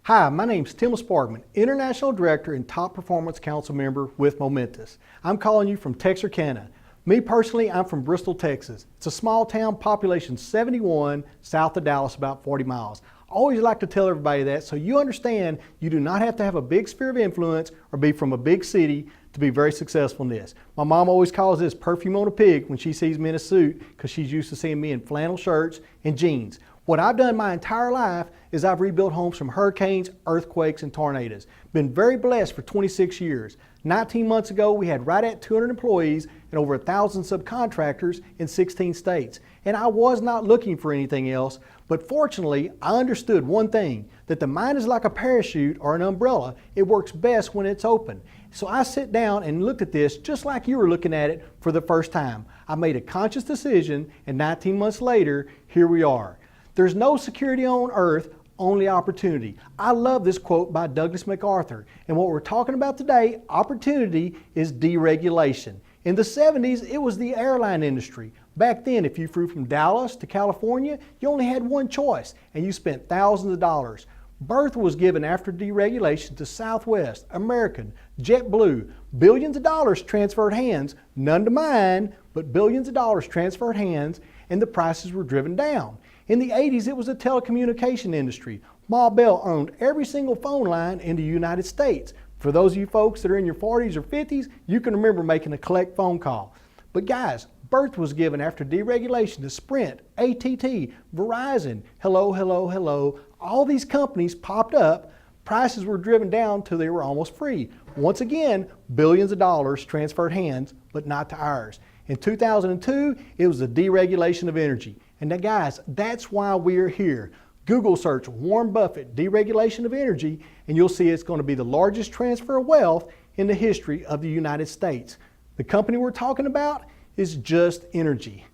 Hi, my name's Tim Sparkman, International Director and Top Performance Council Member with Momentis. I'm calling you from Texarkana. Me personally, I'm from Bristol, Texas. It's a small town, population 71, south of Dallas, about 40 miles. I always like to tell everybody that so you understand you do not have to have a big sphere of influence or be from a big city to be very successful in this. My mom always calls this perfume on a pig when she sees me in a suit because she's used to seeing me in flannel shirts and jeans. What I've done my entire life is I've rebuilt homes from hurricanes, earthquakes, and tornadoes. Been very blessed for 26 years. 19 months ago, we had right at 200 employees and over 1,000 subcontractors in 16 states. And I was not looking for anything else, but fortunately, I understood one thing, that the mind is like a parachute or an umbrella. It works best when it's open. So I sat down and looked at this just like you were looking at it for the first time. I made a conscious decision, and 19 months later, here we are. There's no security on earth, only opportunity. I love this quote by Douglas MacArthur. And what we're talking about today, opportunity, is deregulation. In the 70s, it was the airline industry. Back then, if you flew from Dallas to California, you only had one choice, and you spent thousands of dollars. Birth was given after deregulation to Southwest, American, JetBlue. Billions of dollars transferred hands, none to mine, but billions of dollars transferred hands, and the prices were driven down. In the 80s, it was the telecommunication industry. Ma Bell owned every single phone line in the United States. For those of you folks that are in your 40s or 50s, you can remember making a collect phone call. But guys, birth was given after deregulation to Sprint, AT&T, Verizon, hello. All these companies popped up. Prices were driven down till they were almost free. Once again, billions of dollars transferred hands, but not to ours. In 2002, it was the deregulation of energy. And now guys, that's why we're here. Google search Warren Buffett, deregulation of energy, and you'll see it's going to be the largest transfer of wealth in the history of the United States. The company we're talking about is Just Energy.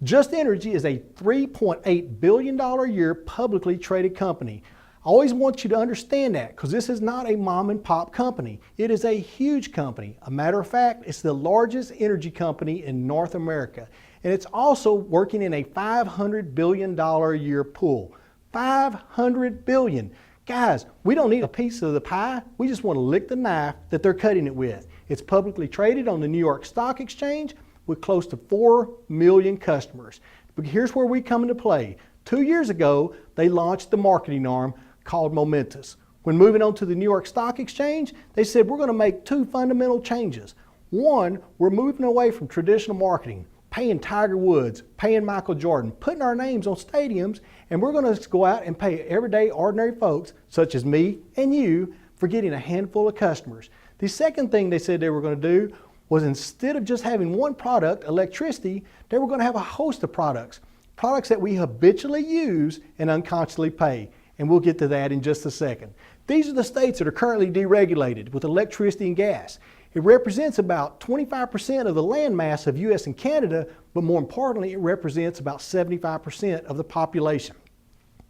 Just Energy is a $3.8 billion a year publicly traded company. I always want you to understand that because this is not a mom and pop company. It is a huge company. A matter of fact, it's the largest energy company in North America. And it's also working in a $500 billion a year pool. $500 billion. Guys, we don't need a piece of the pie. We just want to lick the knife that they're cutting it with. It's publicly traded on the New York Stock Exchange with close to 4 million customers. But here's where we come into play. 2 years ago, they launched the marketing arm called Momentis. When moving on to the New York Stock Exchange, they said we're going to make two fundamental changes. One, we're moving away from traditional marketing, paying Tiger Woods, paying Michael Jordan, putting our names on stadiums, and we're going to go out and pay everyday ordinary folks, such as me and you, for getting a handful of customers. The second thing they said they were going to do was instead of just having one product, electricity, they were going to have a host of products that we habitually use and unconsciously pay. And we'll get to that in just a second. These are the states that are currently deregulated with electricity and gas. It represents about 25% of the land mass of US and Canada, but more importantly, it represents about 75% of the population.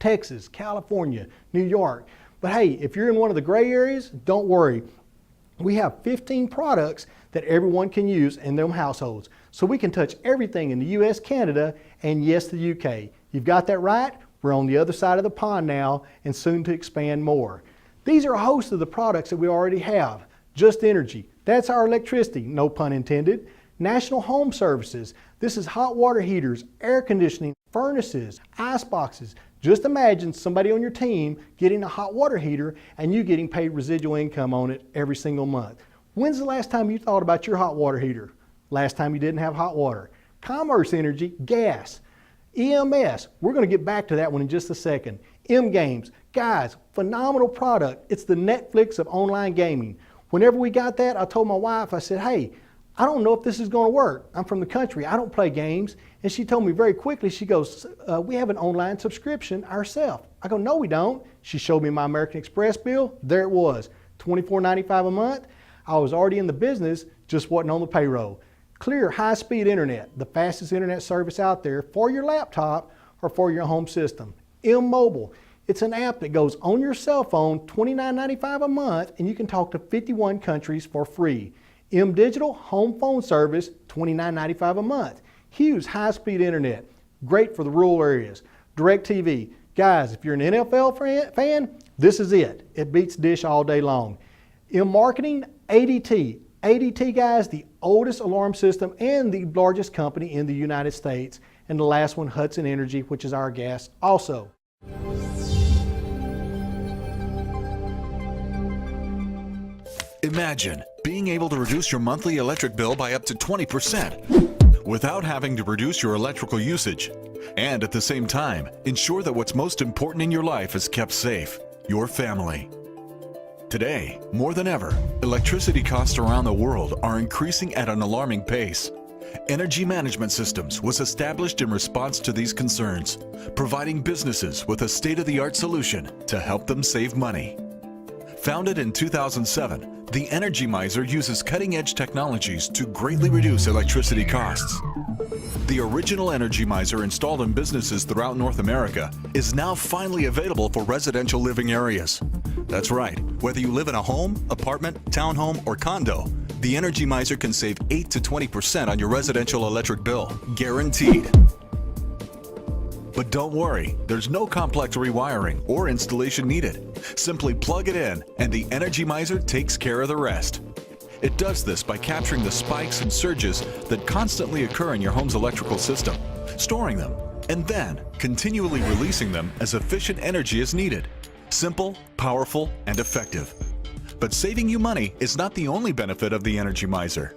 Texas, California, New York. But hey, if you're in one of the gray areas, don't worry. We have 15 products that everyone can use in their households. So we can touch everything in the US, Canada, and yes, the UK. You've got that right. We're on the other side of the pond now and soon to expand more. These are a host of the products that we already have. Just Energy, that's our electricity, no pun intended. National Home Services, this is hot water heaters, air conditioning, furnaces, ice boxes. Just imagine somebody on your team getting a hot water heater and you getting paid residual income on it every single month. When's the last time you thought about your hot water heater? Last time you didn't have hot water. Commerce Energy, gas. EMS, we're going to get back to that one in just a second. M-Games, guys, phenomenal product. It's the Netflix of online gaming. Whenever we got that, I told my wife, I said, hey, I don't know if this is going to work. I'm from the country. I don't play games. And she told me very quickly, she goes, we have an online subscription ourselves. I go, no, we don't. She showed me my American Express bill. There it was, $24.95 a month. I was already in the business, just wasn't on the payroll. Clear high-speed internet, the fastest internet service out there for your laptop or for your home system. M-Mobile, it's an app that goes on your cell phone, $29.95 a month, and you can talk to 51 countries for free. M-Digital, home phone service, $29.95 a month. Hughes high-speed internet, great for the rural areas. DirecTV, Guys, if you're an NFL fan, this is it. It beats Dish all day long. In marketing, ADT. ADT, guys, the oldest alarm system and the largest company in the United States. And the last one, Hudson Energy, which is our gas also. Imagine being able to reduce your monthly electric bill by up to 20% without having to reduce your electrical usage. And at the same time, ensure that what's most important in your life is kept safe, your family. Today, more than ever, electricity costs around the world are increasing at an alarming pace. Energy Management Systems was established in response to these concerns, providing businesses with a state-of-the-art solution to help them save money. Founded in 2007, the Energy Miser uses cutting-edge technologies to greatly reduce electricity costs. The original Energy Miser installed in businesses throughout North America is now finally available for residential living areas. That's right, whether you live in a home, apartment, townhome, or condo, the Energy Miser can save 8 to 20% on your residential electric bill, guaranteed. But don't worry, there's no complex rewiring or installation needed. Simply plug it in and the Energy Miser takes care of the rest. It does this by capturing the spikes and surges that constantly occur in your home's electrical system, storing them, and then continually releasing them as efficient energy as needed. Simple, powerful, and effective. But saving you money is not the only benefit of the Energy Miser.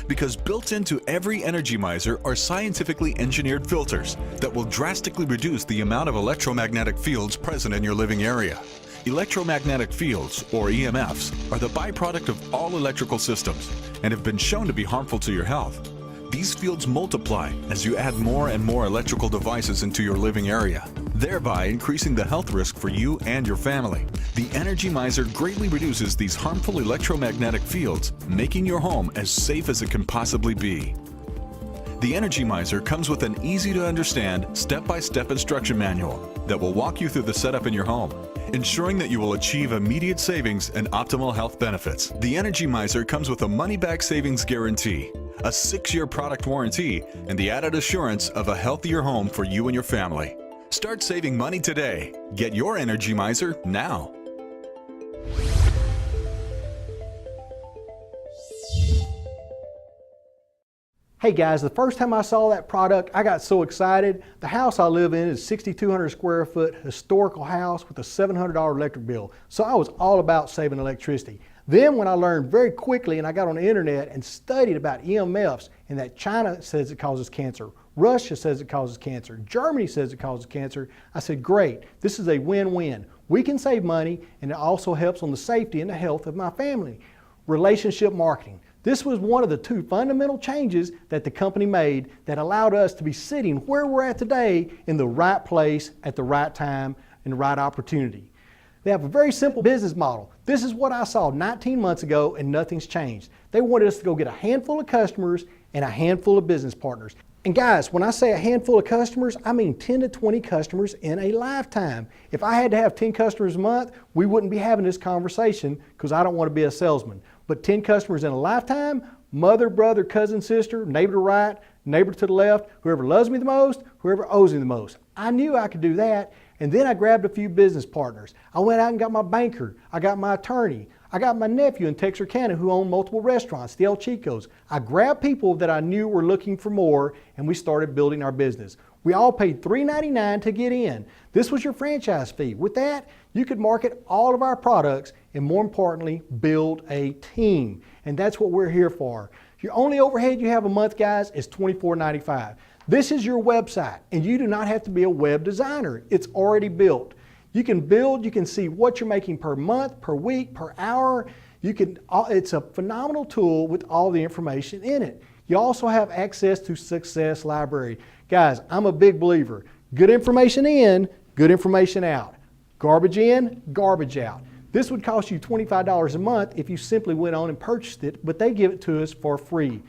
Because built into every Energy Miser are scientifically engineered filters that will drastically reduce the amount of electromagnetic fields present in your living area. Electromagnetic fields, or EMFs, are the byproduct of all electrical systems and have been shown to be harmful to your health. These fields multiply as you add more and more electrical devices into your living area, thereby increasing the health risk for you and your family. The Energy Miser greatly reduces these harmful electromagnetic fields, making your home as safe as it can possibly be. The Energy Miser comes with an easy-to-understand, step-by-step instruction manual that will walk you through the setup in your home, ensuring that you will achieve immediate savings and optimal health benefits. The Energy Miser comes with a money-back savings guarantee, a 6-year product warranty, and the added assurance of a healthier home for you and your family. Start saving money today. Get your Energy Miser now. Hey guys, the first time I saw that product, I got so excited. The house I live in is a 6,200 square foot historical house with a $700 electric bill. So I was all about saving electricity. Then when I learned very quickly and I got on the internet and studied about EMFs and that China says it causes cancer, Russia says it causes cancer, Germany says it causes cancer, I said, great, this is a win-win. We can save money and it also helps on the safety and the health of my family. Relationship marketing. This was one of the 2 fundamental changes that the company made that allowed us to be sitting where we're at today in the right place at the right time and the right opportunity. They have a very simple business model. This is what I saw 19 months ago and nothing's changed. They wanted us to go get a handful of customers and a handful of business partners. And guys, when I say a handful of customers, I mean 10 to 20 customers in a lifetime. If I had to have 10 customers a month, we wouldn't be having this conversation because I don't want to be a salesman. But 10 customers in a lifetime, mother, brother, cousin, sister, neighbor to the right, neighbor to the left, whoever loves me the most, whoever owes me the most. I knew I could do that. And then I grabbed a few business partners. I went out and got my banker. I got my attorney. I got my nephew in Texarkana who owned multiple restaurants, the El Chicos. I grabbed people that I knew were looking for more and we started building our business. We all paid $3.99 to get in. This was your franchise fee. With that, you could market all of our products and more importantly, build a team. And that's what we're here for. Your only overhead you have a month, guys, is $24.95. This is your website and you do not have to be a web designer. It's already built. You can build, you can see what you're making per month, per week, per hour. It's a phenomenal tool with all the information in it. You also have access to Success Library. Guys, I'm a big believer. Good information in, good information out. Garbage in, garbage out. This would cost you $25 a month if you simply went on and purchased it, but they give it to us for free.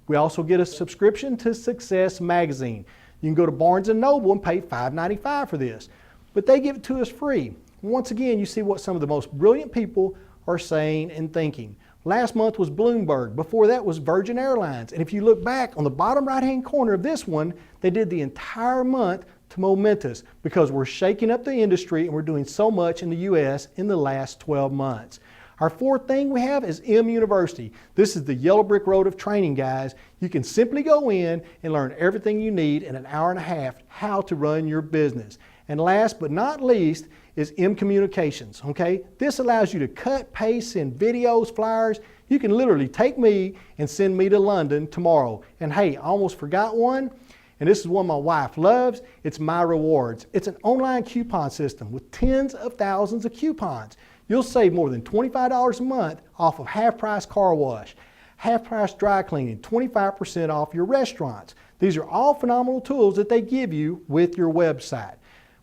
We also get a subscription to Success Magazine. You can go to Barnes & Noble and pay $5.95 for this, but they give it to us free. Once again, you see what some of the most brilliant people are saying and thinking. Last month was Bloomberg. Before that was Virgin Airlines. And if you look back on the bottom right-hand corner of this one, they did the entire month to Momentis because we're shaking up the industry and we're doing so much in the U.S. in the last 12 months. Our fourth thing we have is M University. This is the yellow brick road of training, guys. You can simply go in and learn everything you need in an hour and a half how to run your business. And last but not least is M Communications, okay? This allows you to cut, paste, send videos, flyers. You can literally take me and send me to London tomorrow. And hey, I almost forgot one, and this is one my wife loves. It's My Rewards. It's an online coupon system with tens of thousands of coupons. You'll save more than $25 a month off of half-price car wash, half-price dry cleaning, 25% off your restaurants. These are all phenomenal tools that they give you with your website.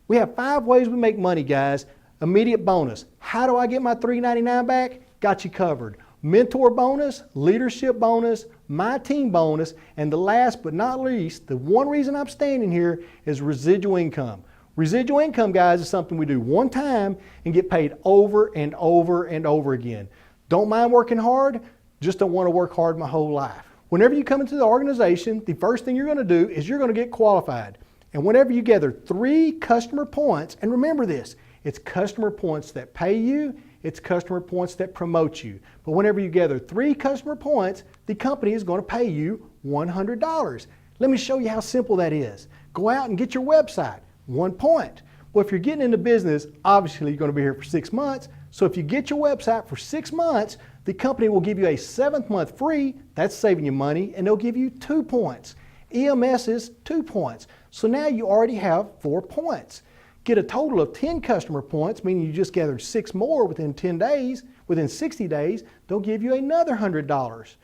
We have 5 ways we make money, guys. Immediate bonus. How do I get my $3.99 back? Got you covered. Mentor bonus, leadership bonus, my team bonus, and the last but not least, the one reason I'm standing here is residual income. Residual income, guys, is something we do one time and get paid over and over and over again. Don't mind working hard, just don't want to work hard my whole life. Whenever you come into the organization, the first thing you're going to do is you're going to get qualified. And whenever you gather 3 customer points, and remember this, it's customer points that pay you, it's customer points that promote you. But whenever you gather 3 customer points, the company is going to pay you $100. Let me show you how simple that is. Go out and get your website. 1 point. Well, if you're getting into business, obviously you're going to be here for 6 months. So if you get your website for 6 months, the company will give you a 7th month free. That's saving you money, and they'll give you 2 points. EMS is 2 points. So now you already have 4 points. Get a total of 10 customer points, meaning you just gathered 6 more within 10 days. Within 60 days, they'll give you another $100.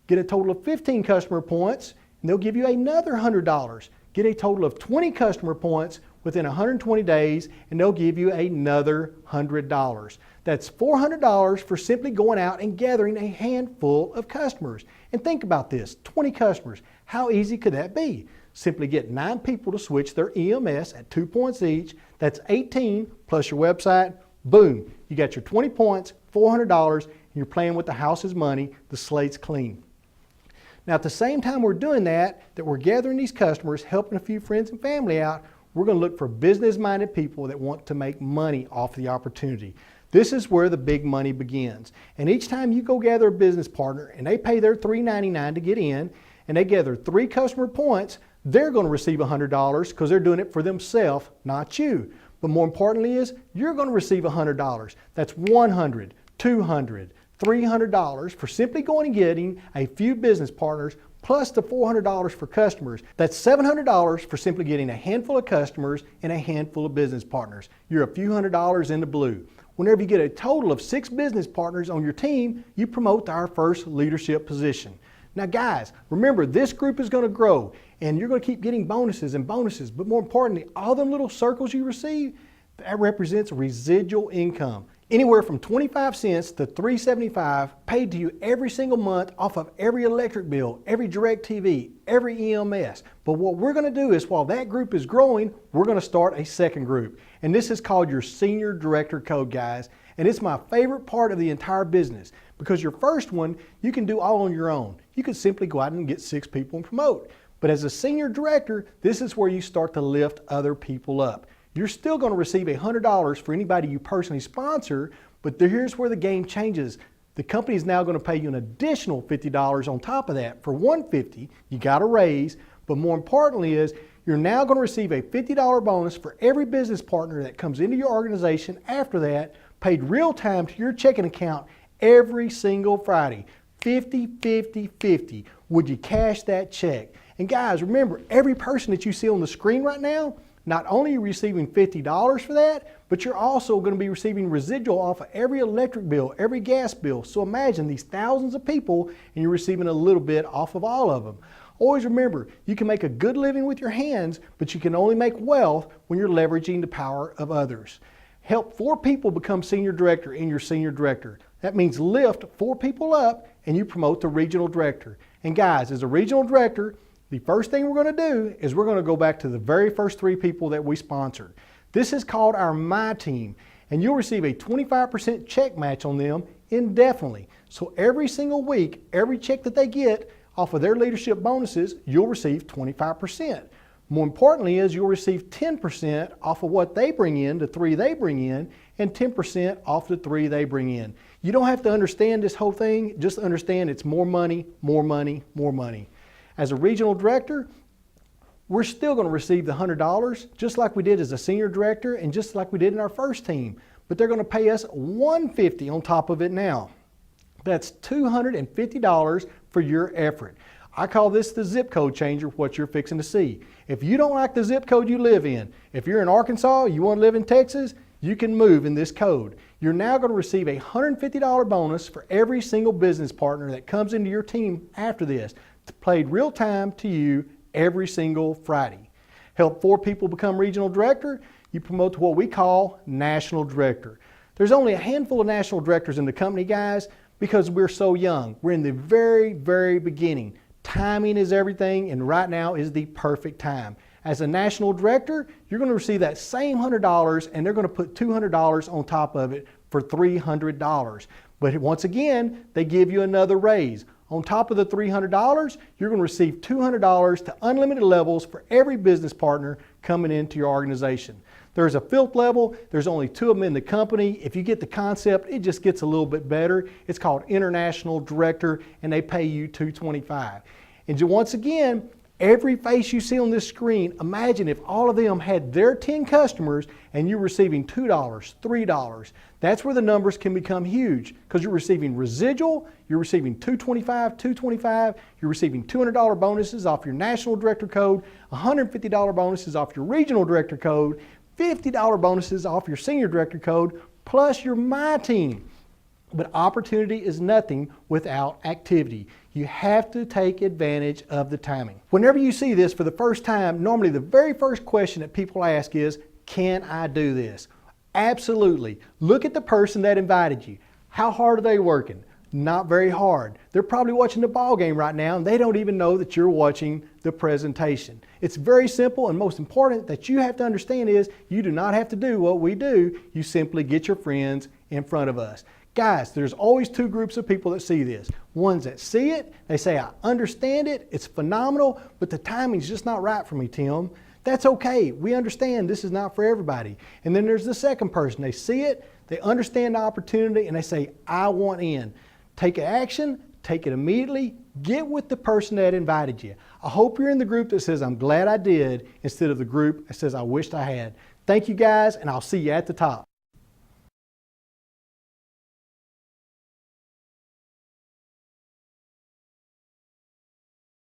Get a total of 15 customer points, and they'll give you another $100. Get a total of 20 customer points within 120 days, and they'll give you another $100. That's $400 for simply going out and gathering a handful of customers. And think about this, 20 customers. How easy could that be? Simply get 9 people to switch their EMS at 2 points each. That's 18 plus your website. Boom, you got your 20 points, $400, and you're playing with the house's money. The slate's clean. Now, at the same time we're doing that we're gathering these customers, helping a few friends and family out, we're going to look for business-minded people that want to make money off the opportunity. This is where the big money begins. And each time you go gather a business partner and they pay their $3.99 to get in, and they gather 3 customer points, they're going to receive $100 because they're doing it for themselves, not you. But more importantly is, you're going to receive $100. That's $100, $200, $300 for simply going and getting a few business partners, plus the $400 for customers. That's $700 for simply getting a handful of customers and a handful of business partners. You're a few $100s in the blue. Whenever you get a total of 6 business partners on your team, you promote to our first leadership position. Now guys, remember this group is going to grow and you're going to keep getting bonuses and bonuses, but more importantly, all them little circles you receive, that represents residual income. Anywhere from 25 cents to $3.75 paid to you every single month off of every electric bill, every direct TV, every EMS. But what we're going to do is, while that group is growing, we're going to start a second group. And this is called your Senior Director Code, guys. And it's my favorite part of the entire business because your first one, you can do all on your own. You can simply go out and get 6 people and promote. But as a Senior Director, this is where you start to lift other people up. You're still going to receive $100 for anybody you personally sponsor, but here's where the game changes. The company is now going to pay you an additional $50 on top of that. For $150, you got a raise, but more importantly is, you're now going to receive a $50 bonus for every business partner that comes into your organization after that, paid real time to your checking account every single Friday. 50, 50, 50. Would you cash that check? And guys, remember, every person that you see on the screen right now, not only are you receiving $50 for that, but you're also going to be receiving residual off of every electric bill, every gas bill. So imagine these thousands of people and you're receiving a little bit off of all of them. Always remember, you can make a good living with your hands, but you can only make wealth when you're leveraging the power of others. Help 4 people become Senior Director in your Senior Director. That means lift 4 people up and you promote the Regional Director. And guys, as a Regional Director, the first thing we're going to do is we're going to go back to the very first 3 people that we sponsored. This is called our My Team, and you'll receive a 25% check match on them indefinitely. So every single week, every check that they get off of their leadership bonuses, you'll receive 25%. More importantly is you'll receive 10% off of what they bring in, the 3 they bring in, and 10% off the 3 they bring in. You don't have to understand this whole thing, just understand it's more money, more money, more money. As a regional director, we're still going to receive the $100 just like we did as a senior director and just like we did in our first team, but they're going to pay us $150 on top of it now. That's $250 for your effort. I call this the zip code changer, what you're fixing to see. If you don't like the zip code you live in, if you're in Arkansas, you want to live in Texas, you can move in this code. You're now going to receive a $150 bonus for every single business partner that comes into your team after this, played real time to you every single Friday. Help 4 people become regional director, you promote to what we call national director. There's only a handful of national directors in the company, guys, because we're so young. We're in the very, very beginning. Timing is everything, and right now is the perfect time. As a national director, you're going to receive that same $100, and they're going to put $200 on top of it for $300. But once again, they give you another raise. On top of the $300, you're going to receive $200 to unlimited levels for every business partner coming into your organization. There's a 5th level. There's only 2 of them in the company. If you get the concept, it just gets a little bit better. It's called International Director, and they pay you $225. And once again, every face you see on this screen, imagine if all of them had their 10 customers and you're receiving $2, $3. That's where the numbers can become huge because you're receiving residual, you're receiving $225, you're receiving $200 bonuses off your national director code, $150 bonuses off your regional director code, $50 bonuses off your senior director code, plus your My Team. But opportunity is nothing without activity. You have to take advantage of the timing. Whenever you see this for the first time, normally the very first question that people ask is, can I do this? Absolutely. Look at the person that invited you. How hard are they working? Not very hard. They're probably watching the ball game right now and they don't even know that you're watching the presentation. It's very simple, and most important that you have to understand is you do not have to do what we do. You simply get your friends in front of us. Guys, there's always 2 groups of people that see this. Ones that see it, they say, I understand it, it's phenomenal, but the timing's just not right for me, Tim. That's okay. We understand this is not for everybody. And then there's the second person. They see it, they understand the opportunity, and they say, I want in. Take action, take it immediately, get with the person that invited you. I hope you're in the group that says, I'm glad I did, instead of the group that says, I wished I had. Thank you guys, and I'll see you at the top.